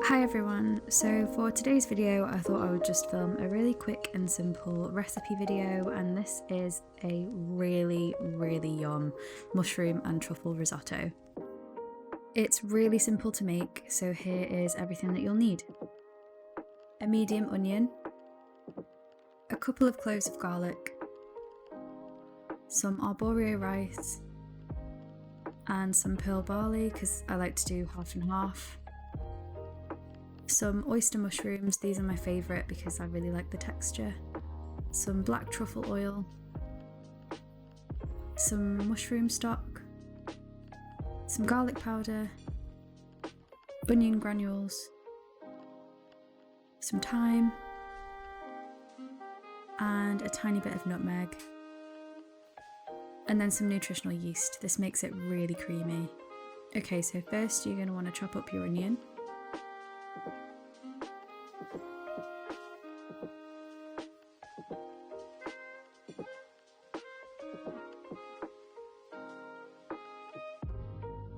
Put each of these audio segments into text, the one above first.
Hi everyone, so for today's video I thought I would just film a really quick and simple recipe video, and this is a really yum mushroom and truffle risotto. It's really simple to make, so here is everything that you'll need. A medium onion, a couple of cloves of garlic, some arborio rice, and some pearl barley because I like to do half and half. Some oyster mushrooms, these are my favourite because I really like the texture. Some black truffle oil, some mushroom stock, some garlic powder, onion granules, some thyme, and a tiny bit of nutmeg. And then some nutritional yeast. This makes it really creamy. Okay, so first you're going to want to chop up your onion.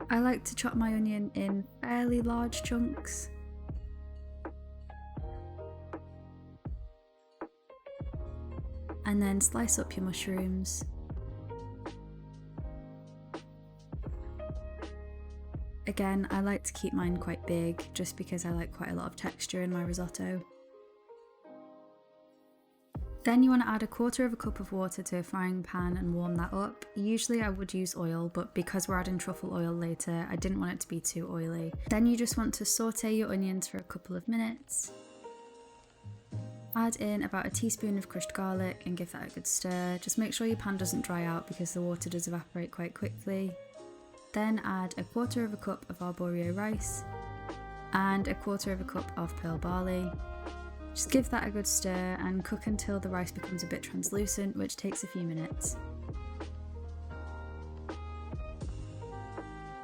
I like to chop my onion in fairly large chunks. And then slice up your mushrooms. Again, I like to keep mine quite big just because I like quite a lot of texture in my risotto. Then you want to add a quarter of a cup of water to a frying pan and warm that up. Usually I would use oil, but because we're adding truffle oil later, I didn't want it to be too oily. Then you just want to saute your onions for a couple of minutes. Add in about a teaspoon of crushed garlic and give that a good stir. Just make sure your pan doesn't dry out because the water does evaporate quite quickly. Then add a quarter of a cup of arborio rice and a quarter of a cup of pearl barley. Just give that a good stir and cook until the rice becomes a bit translucent, which takes a few minutes.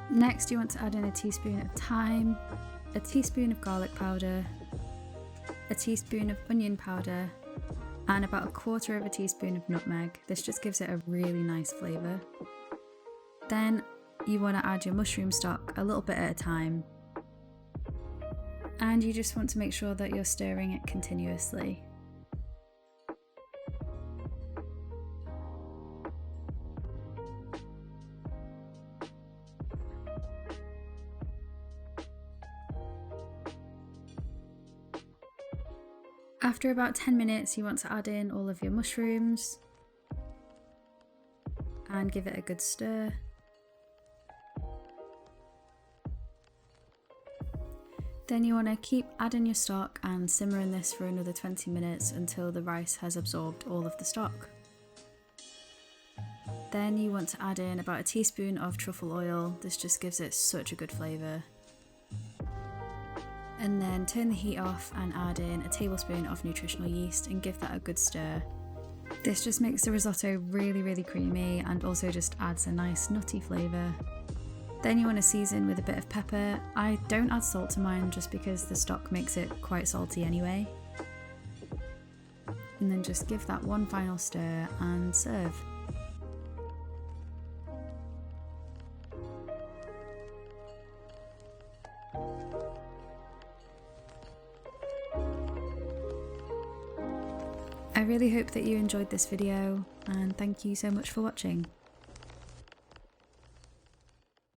Next you want to add in a teaspoon of thyme, a teaspoon of garlic powder, a teaspoon of onion powder, and about a quarter of a teaspoon of nutmeg. This just gives it a really nice flavour. Then you want to add your mushroom stock a little bit at a time. And you just want to make sure that you're stirring it continuously. After about 10 minutes, you want to add in all of your mushrooms and give it a good stir. Then you want to keep adding your stock and simmering this for another 20 minutes until the rice has absorbed all of the stock. Then you want to add in about a teaspoon of truffle oil. This just gives it such a good flavour. And then turn the heat off and add in a tablespoon of nutritional yeast and give that a good stir. This just makes the risotto really creamy and also just adds a nice nutty flavour. Then you want to season with a bit of pepper. I don't add salt to mine just because the stock makes it quite salty anyway. And then just give that one final stir and serve. I really hope that you enjoyed this video, and thank you so much for watching.